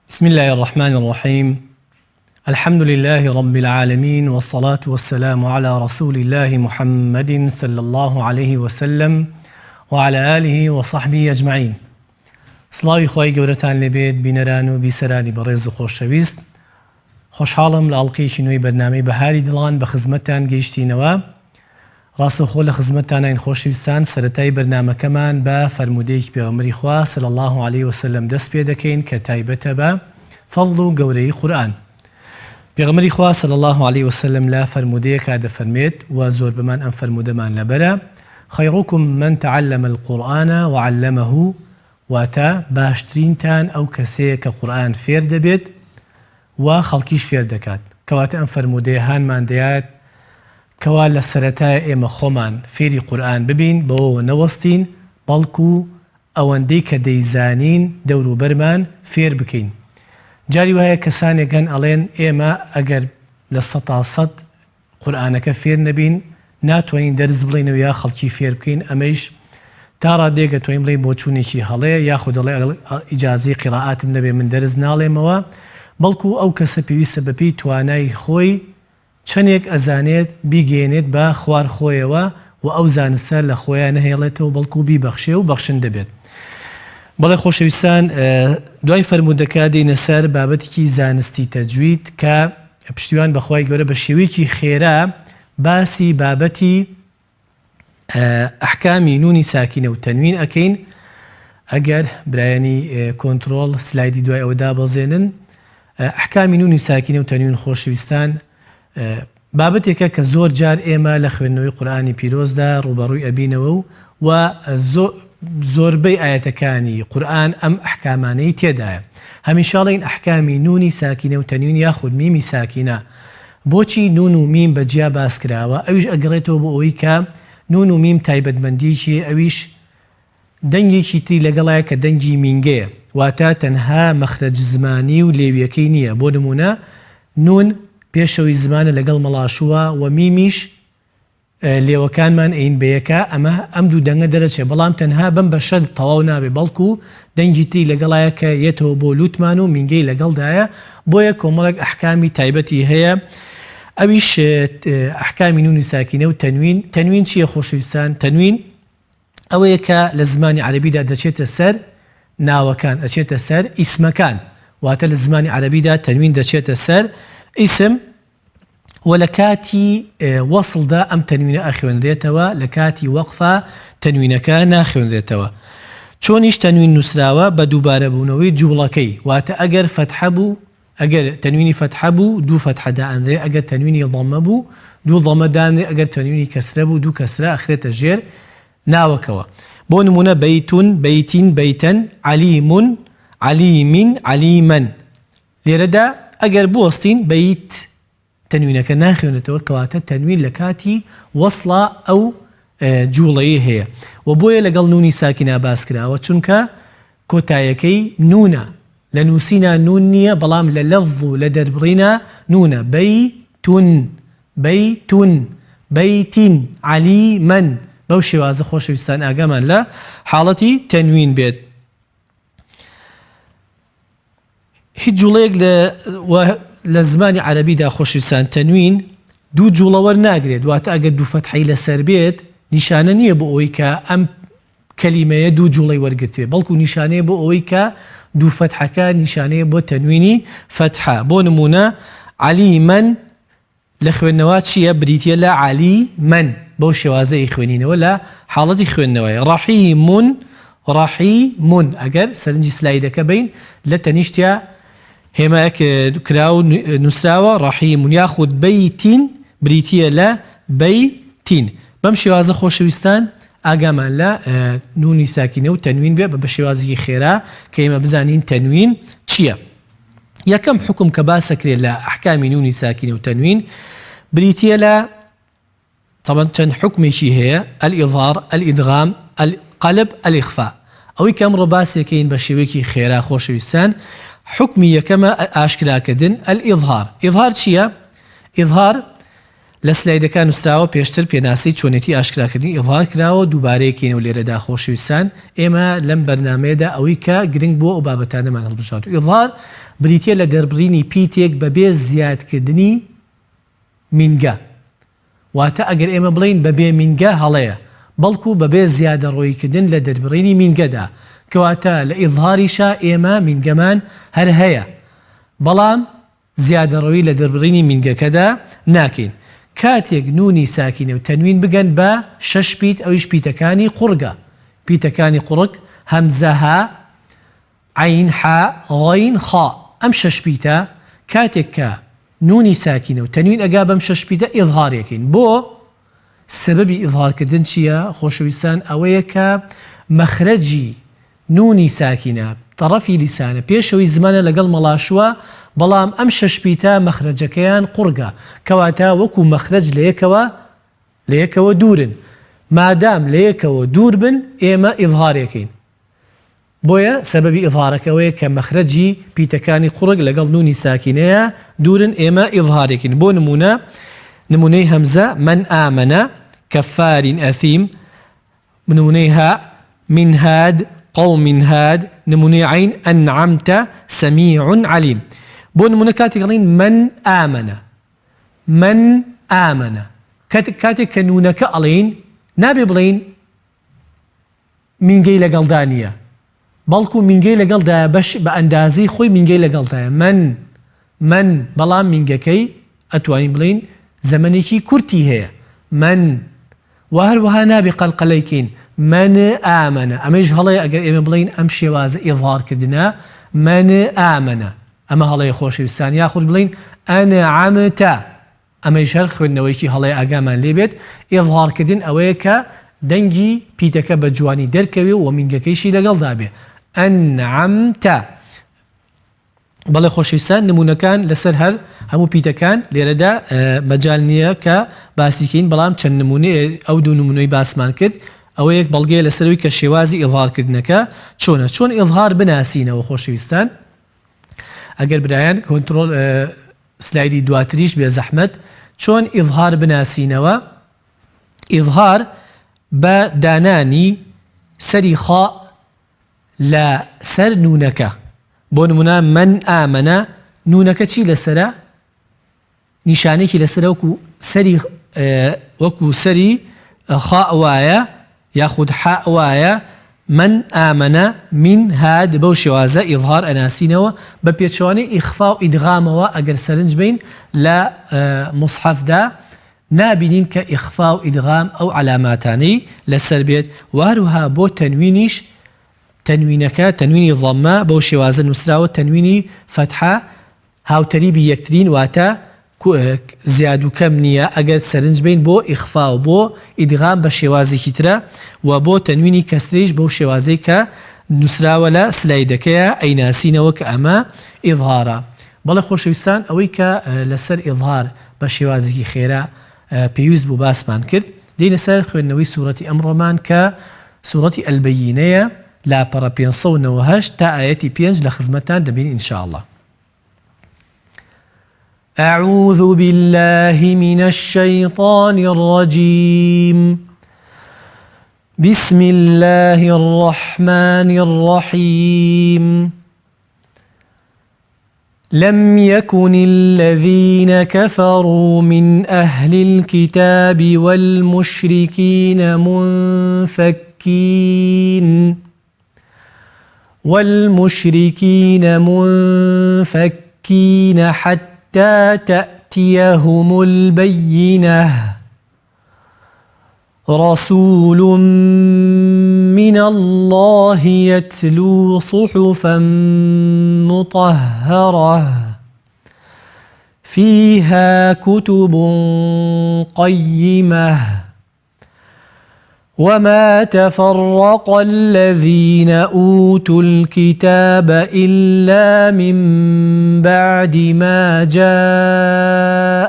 بسم الله الرحمن الرحيم. الحمد لله رب العالمين، والصلاة والسلام على رسول الله محمد صلى الله عليه وسلم وعلى آله وصحبه أجمعين. سڵاوی خۆی گەورەتان لێبێت بینەران و بیسەرانی بەڕێز و خۆشەویست. خۆشحاڵم لە ئەڵقەیەکی نوێی بەرنامەی بەهاری دڵان بە خزمەتتان گەیشتینەوە. ڕاستەوخۆ لە خزمەتتانین خۆشەویستان، سەرەتای بەرنامەکەمان بە فەرمودەیەکی پێغەمبەری خوا صلی الله عليه وسلم دەست پێ دەکەین کە تایبەتە بە فەضڵ و گەورەی قورئان. پێغەمبەری خوا صلی الله عليه وسلم لە فەرمودەیەکا دەفەرمێت و زۆر بەمان ئەم فەرمودەمان لەبەرە: خەیڕوکم من تعلم القورآن وعلمه، واتە باشترینتان ئەو کەسەیە کە قورئان فێر دەبێت و خەڵکیش فێر دەکات. کەواتە ئەم فەرمودەیە هانمان دەیات کەوا لە سەرەتای ئێمە خۆمان فێری قورئان ببین، بەوە نەوەستین، بەڵکو ئەوەندەی کە دەیزانین دەوروبەرمان فێر بکەین. جاری وایە کەسانێک هەن ئەڵێن ئێمە ئەگەر لە 100% قورئانەکە فێر نەبین ناتوانین دەرس بڵێنەوە یا خەڵکی فێر بکەین. ئەمەیش تا ڕادێگە توانین بڵێ بۆ چوونێکی هەڵەیە، یاخود دەڵێ ئیجازەی قیرائاتم نەبێ من دەرس ناڵێمەوە، بەڵکو ئەو کەسە پێویستە بەپێی توانای خۆی چەندێک ئەزانێت بیگەێنێت بە خوار خۆیەوە و ئەو زانستە لە خۆیان نەهێڵێتەوە، بەڵکو بیبەخشێ و بەخشن دەبێت. بەڵێ خۆشەویستان، دوای فەرمودەکە دێنە سەر بابەتێکی زانستی تەجوید کە پشتیوان بەخوای گەورە بە شێوەیەکی خێرا باسی بابەتی ئەحکامی نونی ساکینە و تەنوین ئەکەین. ئەگەر برایانی کۆنتڕۆڵ سلایدی دوای ئەوەدا بەزێنن، ئەحکامی نونی ساکینە و تەنوین خۆشەویستان بابەتێکە کە زۆر جار ئێمە لە خوێندنەوەی قورئانی پیرۆزدا ڕوبەڕووی ئەبینەوە و زۆربەی ئاەتەکانی قورئان ئەم ئەحکامانەی تێدایە. هەمیشاڵین ئەحکامی نونی ساکینە و تەنوین یاخود میمی ساکینە بۆچی نون و میم بەجیا باس کراوە؟ ئەویش ئەگەڕێتەوە بۆ ئەوەی کە نون و میم تایبەتمەندیکی ئەویش دەنگێکی تری لەگەڵایە کە دەنگی مینگەیە، واتە تەنها مەخرەج زمانی و لێویەکەی نییە. بۆ نمونە نون پێشەوەی زمانە لەگەڵ مەڵاشووە و میمیش لێوەکانمان ئەین بەیەکە، ئەمە ئەم دوو دەنگە دەرەچێ، بەڵام تەنها بەم بەشە تەواو نابێ، بەڵکو دەنگی تری لەگەڵایە کە یێتەوە بۆ لوتمان و مینگەی لەگەڵدایە، بۆیە کۆمەڵێک ئەحکامی تایبەتی هەیە. ئەویش ئەحکامی نونی ساکینە و تەنوین. تەنوین چییە خۆشەویستان؟ تەنوین ئەوەیە کە لە زمانی عەرەبیدا دەچێتە سەر ناوەکان، ئەچێتە سەر ئیسمەکان، واتە لە زمانی عەرەبیدا تەنوین دەچێتە سەر ئیسم و لە کاتی وەسڵدا ئەم تەنوینە ئەخوێنرێتەوە، لە کاتی وەقفە تەنوینەکە ناخوێنرێتەوە. چۆنیش تەنوین نووسراوە؟ بە دووبارە بوونەوەی جوڵەکەی، واتە ئەگەر فەتحە بوو، ئەگەر تەنوینی فەتحە بوو دوو فەتحە دائەنرێ، ئەگەر تەنوینی ضەمە بوو دوو ضەمە دانرێ، ئەگەر تەنوینی کەسرە بوو دوو کەسرە ئەخرێتە ژێر ناوەکەوە. بۆ نمونە بەیتون، بەیتین، بەیتەن، عەلیمون، عەلیمین، عەلیمەن. لێرەدا ئەگەر بوەستین بەیت تەنوینەکە ناخوێنێتەوە، کەواتە تەنوین لە کاتی وەسڵە ئەو جوڵەیە هەیە و بۆیە لەگەڵ نونی ساکینە باس کراوە، چونکە کۆتایەکەی نونە، لە نووسینە نون نییە، بەڵام لە لەفظ و لە دەربڕینە نونە. بەیتون، بەیتون، بەیتین، عەلیمەن. بەو شێوازە خۆشەویستان ئاگامان لە حاڵەتی تەنوین بێت. هیچ جوڵەیەک لە زمانی عەرەبیدا خۆشەویستان تەنوین دوو جوڵە وەرناگرێت، واتە ئەگەر دوو فەتحەی لەسەر بێت نیشانە نییە بۆ ئەوەی کە ئەم کەلیمەیە دوو جوڵەی وەرگرتوێ، بەڵکو نیشانەیە بۆ ئەوەی کە دوو فەتحەکە نیشانەیە بۆ تەنوینی فەتحە. بۆ نمونە عەلیمەن لە خوێندنەوە چییە؟ بریتیە لە عەلیمەن، بەو شێوازەی خوێنینەوە لە حاڵەتی خوێندنەوەی. ڕەحیمون، ڕەحیمون، ئەگەر سەرنجی سلایدەکە بین لە تەنیشتیا هێمایەک کرا و نووسراوە ڕەحیمون، یاخود بەیتین بریتیە لە بەیتین. بەم شێوازە خۆشەویستان ئاگامان لە نونی ساکینە و تەنوین بێ بە شێوازێکی خێرا کە ئێمە بزانین تەنوین چییە. یەکەم حکم کە باسەکرێت لە ئەحکامی نونی ساکینە و تەنوین بریتیە لە طبعا چەند حکمێکی هەیە: الئیظهار، الئیدغام، القەلب، الئیخفا. ئەوەی کە ئەمڕۆ باسێکەین بە شێوەیەکی خێرا خۆشەویستان، حکمی یەکەمە ئاشکراکردن الئیظهار. ئیظهار چییە؟ ئیظهار لە سلایدەکان نووسراوە پێشتر پێناسی چۆنێتی ئاشکراکردنی ئیظهار کراوە دووبارەیەکەین و لێرەدا خۆشەویستان ئێمە لەم بەرنامەیەدا ئەوەی کە گرنگ بووە ئەو بابەتانەمان هەڵبژاردووە. ئیظهار بریتیە لە دەربڕینی پیتێک بەبێ زیادکردنی مینگە، واتە ئەگەر ئێمە بڵین بەبێ مینگە هەڵەیە، بەڵکو بەبێ زیادە ڕۆیکردن لە دەربڕینی مینگەدا، کەواتە لە ئیظهاریشا ئێمە مینگەمان هەر هەیە بەڵام زیادەڕەوی لە دەربڕینی مینگەکەدا ناکەین. کاتێک نونی ساکینە و تەنوین بگەن بە 6 پیت، ئەویش پیتەکانی قوڕگە، پیتەکانی قوڕگ هەمزە ها، عین حا، غین خا، ئەم 6 پیتە کاتێک کە نونی ساکینە و تەنوین ئەگا بەم 6 پیتە ئیظهارێکین. بۆ سبەبی ئیظهارکردن چییە؟ خۆشەویستان ئەوەیە کە مەخرەجی نونی ساکینە طرفی لیسانە پێشەوەی زمانە لەگەڵ مەڵاشووە، بەڵام ئەم 6 پیتە مەخرەجەکەیان قوڕگە، کەواتە وەکو مەخرەج لە یەکەوە دوورن. مادام لە یەکەوە دوور بن ئێمە ئیظهارێکین. بۆیە سەبەبی ئیظهارەکەوەیە کە مەخرەجی پیتەکانی قوڕگ لەگەڵ نونی ساکینەیە دوورن، ئێمە ئیظهارێکین. بۆ نمونەی هەمزە من ئامەنە کەفارین ئەثیم، نمونەی ها من هاد قوم هاد، نمونەی عین ئەنعەمتە سەمیع علیم. بۆ نمونە کاتێک دەڵین من ئامەنە، من ئامەنە، کاتێک کە نونەکە ئەڵین نابێ بڵین مینگەی لەگەڵدا نییە، بەڵکو مینگەی لەگەڵدایە بە ئەندازەی خۆی مینگەی لەگەڵدایە من بەڵام مینگەکەی ئەتوانین بڵین زەمنێکی کورتی هەیە من، و هەروەها نابێ قەلقەلەیکەین من ئامەنە، ئەمەش هەڵەیە ئەگەر ئێمە بڵین ئەم شێوازە ئیظهارکردنە من ئامەنە، ئەمە هەڵەیە خۆشەویستان. یاخود بڵین ئەنعەمتە، ئەمەش هەر خوێندنەوەیکی هەڵەیە ئاگامان لێبێت. ئیظهارکردن ئەوەیە کە دەنگی پیتەکە بە جوانی دەرکەوێ و مینگەکەیشی لەگەڵدا بێ. ئەنعەمتە. بەڵێ خۆشەویستان نمونەکان لەسەر هەر هەموو پیتەکان لێرەدا مەجال نییە کە باسیکەین، بەڵام چەند نمونەیە ئەو دوو نمونەی باسمان کرد ئەوە یەک بەڵگەیە لەسەرەوەی کە شێوازی ئیظهارکردنەکە چۆنە، چۆن ئیظهار بناسینەوە. خۆشەویستان ئەگەر برایان کۆنتڕۆل سلایدی دواتریش بێ زەحمەت، چۆن ئیظهار بناسینەوە. ئیظهار بە دانانی سەری خا لە سەر نونەکە. بۆ نمونە من ئامەنە، نونەکە چی لەسرە؟ نیشانێکی لەسرە وەکو سەری خا وایە یاخود حا وایە. من ئامەنە من هاد، بەو شێوازە ئیظهار ئەناسینەوە بە پێچوانەی ئیخفا و ئیدغامەوە. ئەگەر سەرنج بین لە مصحەفدا نابینین کە ئیخفا و ئیدغام ئەو علاماتانەی لەسەر بێت. و هەروەها بۆ تەنوینیش تەنوینەکە تەنوینی ضەممە بەو شێوازە نووسراوە، تەنوینی فەتحە هاوتەریبی یەکترین، واتە زیاد و کەم نییە. ئەگەر سەرنج بین بۆ ئیخفا و بۆ ئیدغام بە شێوازێکی ترە، و بۆ تەنوینی کەسریش بەو شێوازەی کە نووسراوە لە سلایدەکەیە ئەیناسینەوە کە ئەمە ئیظهارە. بەڵێ خۆشەویستان ئەوەی کە لەسەر ئیظهار بە شێوازێکی خێرا پێویست بوو باسمان کرد، دێنە سەر خوێندنەوەی سوورەتی ئەمڕۆمان کە سوورەتی ئەلبەیینەیە لاپەڕە 598 تا ئاەتی 5 لە خزمەتان دەبین ئینشاءالله. أعوذ بالله من الشيطان الرجيم. بسم الله الرحمن الرحيم. لم يكن الذين كفروا من أهل الكتاب والمشركين منفكين حتى تأتيهم البينة. رسول من الله يتلو صحفا مطهرة فيها كتب قيمة. وما تفرق الذين أوتوا الكتاب إلا من بعد ما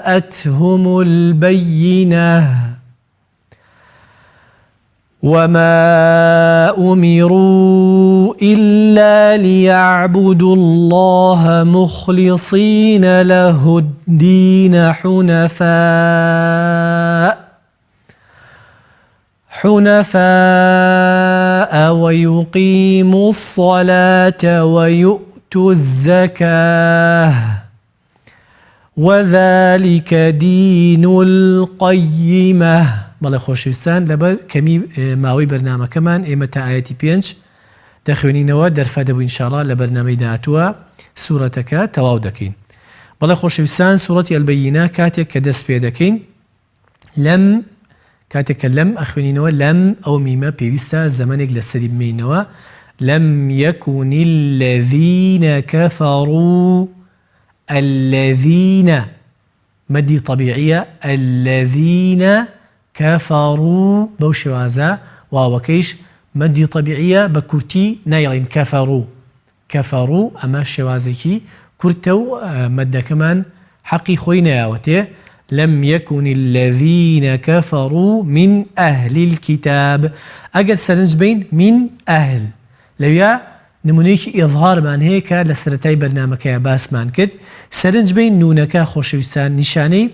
جاءتهم البينة. وما أمروا إلا ليعبدوا الله مخلصين له الدين حنفاء ويقيموا الصلاة ويؤتوا الزكاة وذلك دين القيمة. بەڵێ خۆشەویستان لەبەر کەمی ماوەی بەرنامەکەمان ئێمە تا ئاەتی 5 دەخوێنینەوە دەرفە دەبوو ئینشاءڵڵا لە بەرنامەی داهاتووە سوورەتەکە تەواو دەکەین. بەڵێ خۆشەویستان سوورەتی ئەلبەیینە کاتێک کە دەست پێ دەکەین کاتێک کە لەم ئەخوێنینەوە لەم ئەو میمە پێویستە زەمانێک لەسەری بمێنەوە لەم يكن الذين كفروا الذين مدي طبيعية الذين كفروا بو شوازا واوكيش مدي طبيعية بكورتي نايلين كفروا أما شوازكي كورتو مدى كمان حقي خوينا ياوته لم يكن الذين كفروا من أهل الكتاب أجل سرنج بين من أهل لويا نمونيك إظهار من هيك لسرتاي برنامجك باس من كد سرنج بين نونك خوشويسان نشاني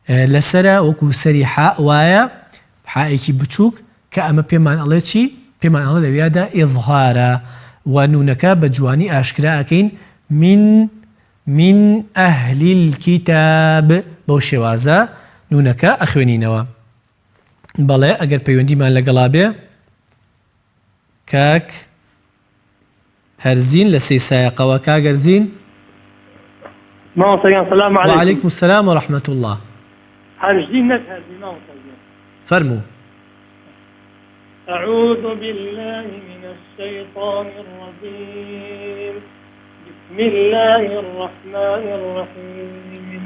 لسرا وكو سري حاء وايا حائكي بتشوك كأما بيمان الله شي بيمان الله لويا دا إظهارا ونونك بجواني أشكرا أكين من أهل الكتاب بوشوازا نونك أخوانينوا بەڵێ ئەگەر پەیوەندیمان لەگەڵا بێ کاک هەرزین لە سەیسایەقەوە کاک هەرزین السلام عليكم. وعليكم السلام ورحمة الله. هرزين نتهزين فرموا. أعوذ بالله من الشيطان الرجيم. بسم الله الرحمن الرحيم.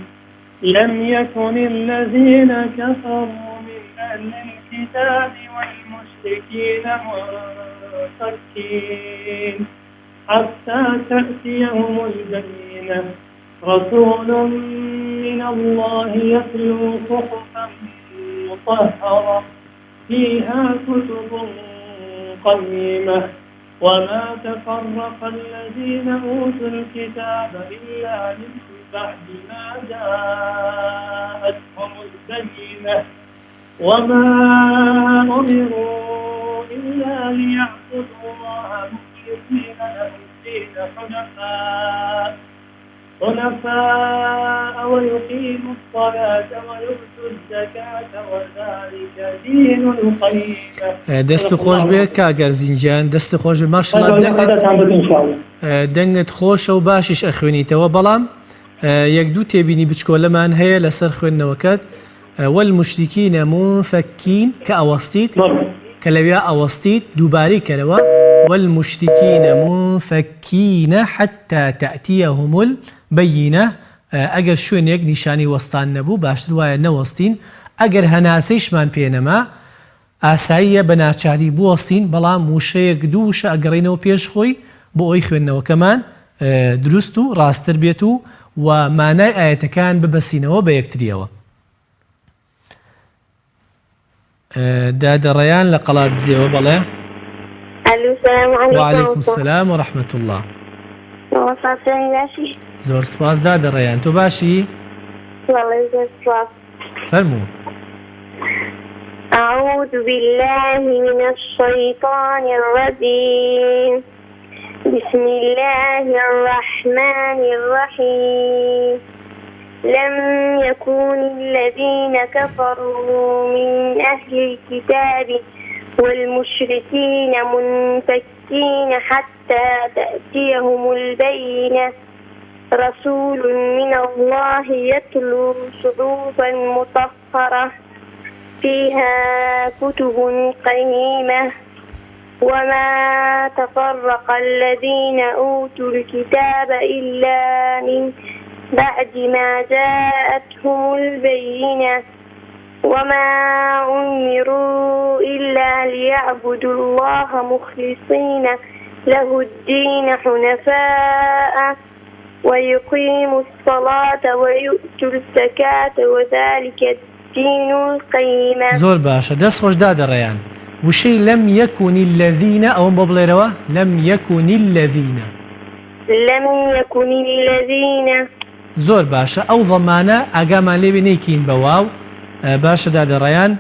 لم يكن الذين كفروا من أهل الكتاب والمشركين منفكين حتى تأتيهم البينة رسول من الله يتلو صحفا مطهرة فيها كتب قيمة وما تفرق الذين أوتوا الكتاب إلا من بعد ما جاءتهم البينة وما أمروا إلا ليعبدوا الله مخلصين له الدين حنفاء ويقيموا الصلاة ويؤتوا الزكاة وذلك دين القيمة. دست خوش به کاگر زینجان دست خوش به ماشاءالله دنگت خوش و باشش اخوینیتەوە بەڵام یەک دوو تێبینی بچکۆلەمان هەیە لەسەر خوێندنەوەکەت والمشركين منفكين كأوسطيت كلويا أوسطيت دوباري كلوا والمشركين منفكين حتى تأتيهم البينة أجر شو نيك نشاني وسطان نبو باشتر ويا نوسطين أجر هناسيش من بينما ئاساییە بە ناچاری بوەستین بەڵام موشەیەک دووشە ئەگەڕێنەوە پێش خۆی بۆ ئەوی خوێندنەوەکەمان دروست و ڕاستتر بێت و مانای ئاەتەکان ببەسینەوە بە یەکتریەوە. دادەڕێیان لە قەڵات زیەوە بەڵێ. وعليكم السلام ورحمة الله. زۆر سپاس دادەڕێیان تۆ باشی؟ فەرموو. أعوذ بالله من الشيطان الرجيم. بسم الله الرحمن الرحيم. لم يكن الذين كفروا من أهل الكتاب والمشركين منفكين حتى تأتيهم البينة رسول من الله يتلو صحفا مطهرة فيها كتب قيمة وما تفرق الذين أوتوا الكتاب إلا من بعد ما جاءتهم البينة وما أمروا إلا ليعبدوا الله مخلصين له الدين حنفاء ويقيموا الصلاة ويؤتوا الزكاة وذلك الدين القيمة. زۆر باشە دەست خۆش دادەڕێیان وشي لم يكن الذين أو ببليروا لم يكن الذين لم يكن الذين زۆر باشە ئەو ضەمانە ئاگامان لێ بێ نەیکەین بە واو باشە دادەڕێیان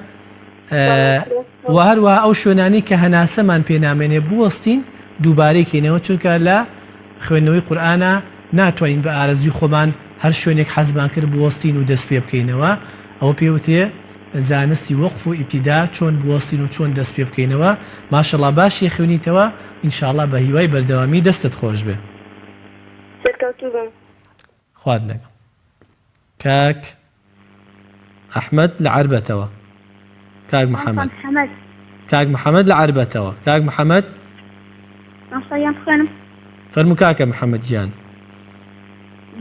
و هەروەها ئەو شوێنانی کە هەناسەمان پێنامێنێ بوەستین دووبارەی کەینەوە چونکە لە خوێندنەوەی قورئانە ناتوانین بە ئارەزوی خۆمان هەر شوێنێک حەزمان کرد بوەستین و دەست پێ بکەینەوە ئەوە پێوتێ زانستی وەقف و ئیبتیدا چۆن بوەستین و چۆن دەست پێ بکەینەوە ماشەڵڵا باشی خوێنیتەوە ئینشاءڵڵا بە هیوای بەردەوامی دەستت خۆش بێ سەرکەوتوو بم. خواد نەگەم کاک ئەحمەد لە عەربەتەوە کاک محەممەد محمد کاک محەممەد لە عەربەتەوە کاک محەممەد نصيان خانم. فەرموو کاکە محەممەد گیان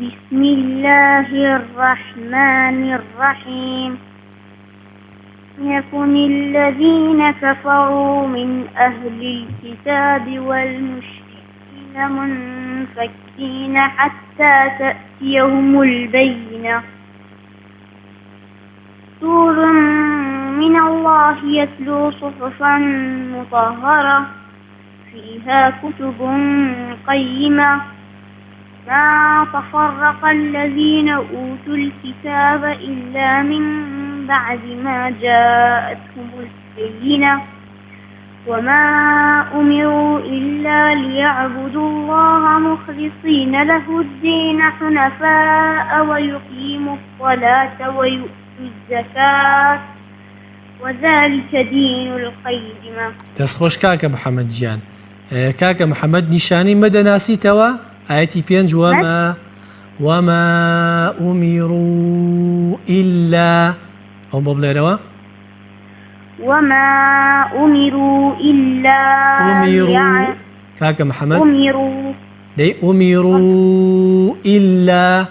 بسم الله الرحمن الرحيم يكن الذين كفروا من أهل الكتاب والمشركين منفكين حتى تأتيهم البينة رسول من الله يتلو صحفا مطهرة فيها كتب قيمة ما تفرق الذين أوتوا الكتاب إلا من بعد ما جاءتهم البينة وما أمروا إلا ليعبدوا الله مخلصين له الدين حنفاء ويقيموا الصلاة ويؤتوا الزكاة وذلك دين القيمة. دەستخۆش کاکە محەممەد گیان کاکە محەممەد نیشانی مەدەناسیتەوە ئاەتی پێنج وما أمروا إلا أو ببليروا وما أمروا إلا أمروا كاكا محمد أمروا أمروا إلا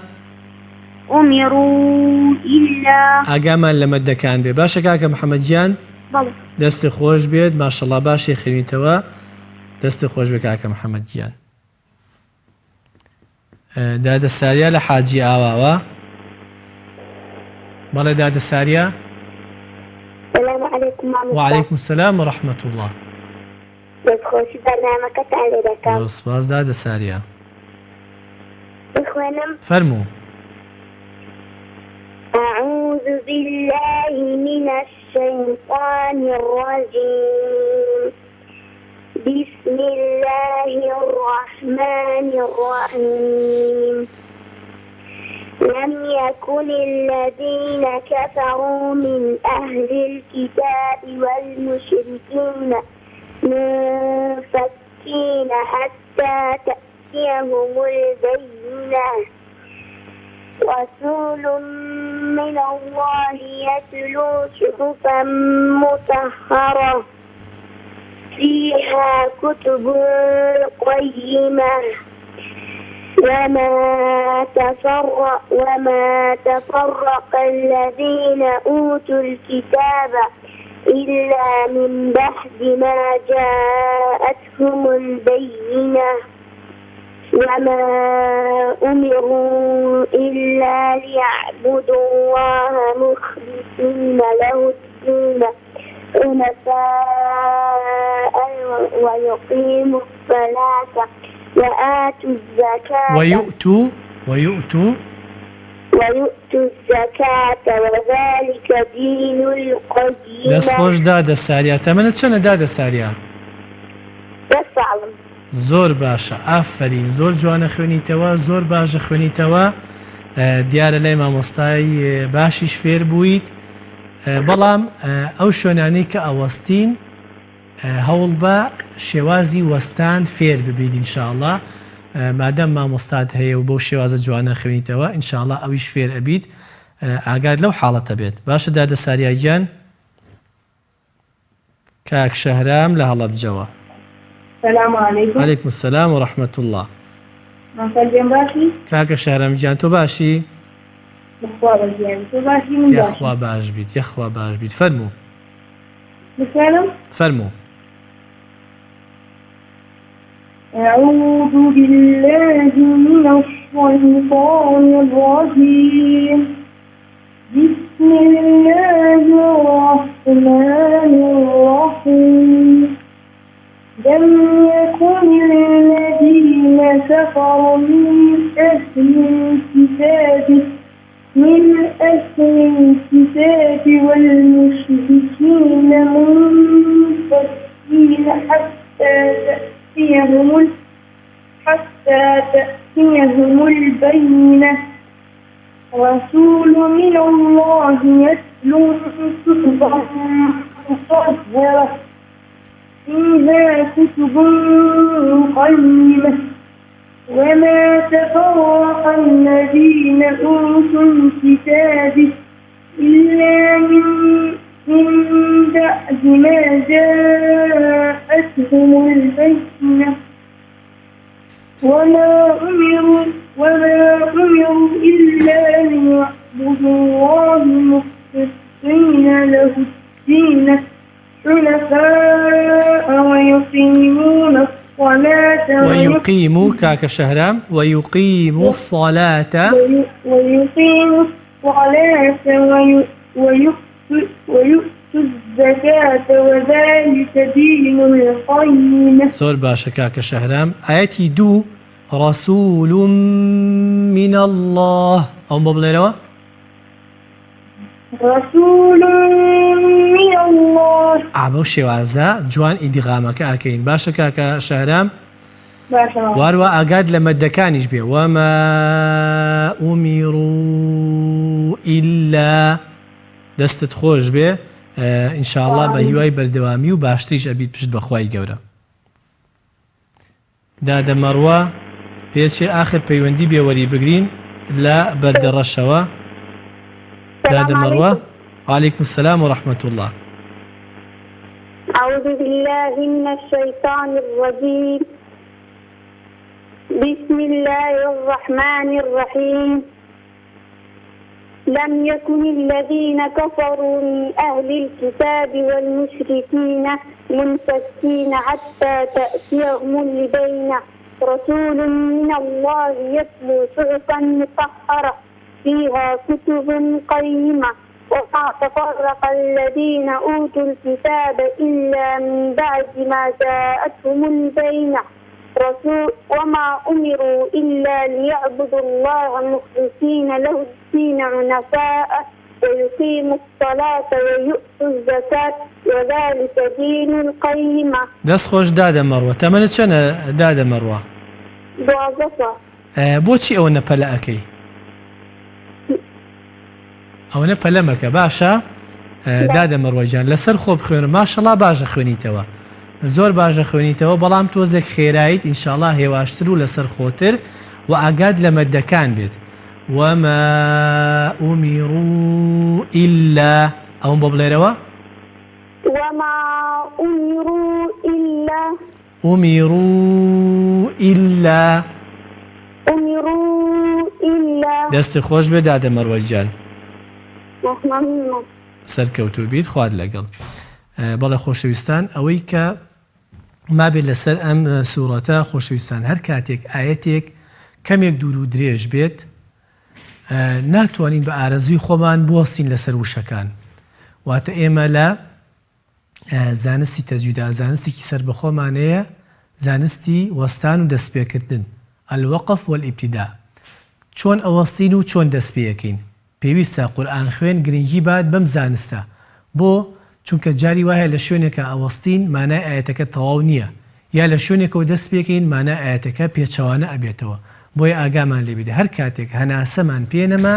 ئاگامان لە مەدەکان بێ باشە کاکە محەممەد گیان بەڵێ دەستی خۆش بێت ماشەڵڵا باشی خوێنیتەوە دەستی خۆش بێ کاکە محەممەد گیان دادەساریە لە حاجی ئاواوە بەڵێ دادەساریە السلام عليكم وعليكم السلام ورحمة الله دەستخۆشی بەرنامەکەتان لێ دەکەم. سپاس دادەساریە بخوێنم. فەرموو أعوذ بالله من الشيطان الرجيم بسم الله الرحمن الرحيم لم يكن الذين كفروا من أهل الكتاب والمشركين منفكين حتى تأتيهم البينة رسول من الله يتلو صحفا مطهرة فيها كتب قيمة وما تفرق الذين أوتوا الكتاب إلا من بعد ما جاءتهم البينة وما أمروا إلا ليعبدوا الله مخلصين له الدين حنفاء ويقيموا الصلاة وآتوا الزكاة ويؤتوا الزكاة وذلك دين القيمة. دەستخۆش دادەساریە تەمەنت چەنە دادەساریە؟ دەساڵم. زۆر باشە ئافرین زۆر جوانە خوێنیتەوە زۆر باشە خوێنیتەوە دیارە لای مامۆستای باشیش فێر بوویت بەڵام ئەو شوێنانەی کە ئەوەستین هەوڵ بە شێوازی وەستان فێر ببیت ئینشاءڵڵا مادەم مامۆستات هەیە و بۆ شێوازە جوانە خوێنیتەوە ئینشاءڵڵا ئەویش فێر ئەبیت ئاگاد لەو حاڵەتە بێت باشە دادەساریای گیان کاک شەهرام لە هەڵەبجەوە. السلام عليكم. عليكم السلام ورحمة الله. مسلم باشي. كاكا شهرام جان تو باشي. يخوا باشي تو باشي من باشي. يخوا باش بيت يخوا باش بيت فرمو. مسلم. فرمو. أعوذ بالله من الشيطان الرجيم. بسم الله الرحمن الرحيم. من أهل الكتاب والمشركين منفكين حتى تأتيهم البينة رسول من الله يتلو كتبا مطهرة فيها كتب قيمة وما تفرق الذين أوتوا الكتاب إلا من بعد ما جاءتهم البينة وما أمروا إلا ليعبدوا الله مخلصين له الدين حنفاء ويقيموا كاك شهرام ويقيموا الصلاة ويؤتوا الزكاة وذلك دين القيمة. سور باشا كاك شهرام آياتي دو رسول من الله أو مبلغ رسول من الله عبو شوازا جوان إدغامك أكين باشا كاك شهرام واروا أقاد لما الدكانيش بيه وما أمروا إلا دستت خوش بيه إن شاء الله بهواي بردوامي وباشتريش أبيت بشت بخواي جورا دادا مروة بيشي آخر بيوندي بيوري بقرين لا برد الرشوة دادا مروة عليكم السلام ورحمة الله. أعوذ بالله من الشيطان الرجيم بسم الله الرحمن الرحيم لم يكن الذين كفروا من أهل الكتاب والمشركين منفكين حتى تأتيهم البينة رسول من الله يتلو صحفا مطهرة فيها كتب قيمة وما تفرق الذين أوتوا الكتاب إلا من بعد ما جاءتهم البينة وما أمروا إلا ليعبدوا الله مخلصين له الدين حنفاء ويقيموا الصلاة ويؤتوا الزكاة وذلك دين القيمة. دەست خۆش دادە مەڕوە تەمەنت چەنە دادە مەڕوە؟ 12. بۆچی ئەوە نەپەلە ئەەکەی؟ ئەوە پەلەمەکە باشە دادە مەڕوەجان لەسەر خۆ بخوێنە ماشەڵا باشە خوێنیتەوە زۆر باشە خوێنیتەوە بەڵام تۆزێک خێراییت ئینشاءڵڵا هێواشتر و لەسەر خۆتر و ئاگاد لە مەدەکان بێت وما أمروا إلا ئەوم بۆ بڵێرەوە وما أمروا إلا دەستی خۆش بێ دادە مەڕوەجان سەرکەوتوو بیت خوارد لەگەڵ بەڵێ خۆشەویستان ئەوەی کە مابێت لەسەر ئەم سوورەتە خۆشەویستان هەر کاتێک ئاەتێک کەمێک دوور و درێژ بێت ناتوانین بە ئارەزوی خۆمان بوەستین لەسەر وشەکان واتە ئێمە لە زانستی تەجویدا زانستێکی سەر بەخۆمانەیە زانستی وەستان و دەستپێکردن الوەقف والئیبتیدا چۆن ئەوەستین و چۆن دەستپێیەکەین پێویستە قورئان خوێن گرنگی بات بەم زانستە بۆ چونکە جاری وایە لە شوێنێکە ئەوەستین مانای ئاەتەکە تەواو نییە یا لە شوێنێکەوە دەست پێکەین مانای ئاەتەکە پێچەوانە ئەبێتەوە بۆیە ئاگامان لێ بدە هەر کاتێک هەناسەمان پێنەما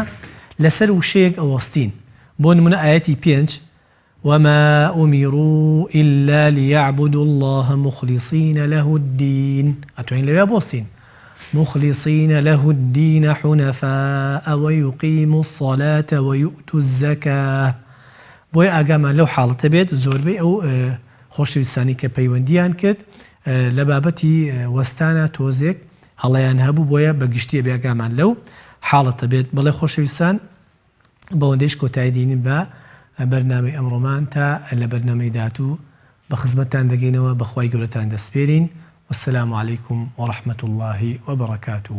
لەسەر وشەیەک ئەوەستین بۆ نمونە ئاەتی 5 وما أمروا إلا ليعبدوا الله مخلصين له الدين أتوين لبيا بوستين مخلصين له الدين حنفاء ويقيموا الصلاة ويؤتوا الزكاة بۆی ئاگامان لەو حاڵەتە بێت زۆربەی ئەو خۆشەویستانی کە پەیوەندیان کرد لە بابەتی وەستانە تۆزێک هەڵەیان هەبوو بۆیە بەگشتیە بێگامان لەو حاڵەتە بێت بەڵێ خۆشەویستان بەوەندەیش کۆتایی دێنین بە بەرنامەی ئەمڕۆمان تا لە بەرنامەی داهاتوو بە خزمەتتان دەگەینەوە بەخوای گەورەتان دەسپێرین والسلام عليكم ورحمة الله وبركاته.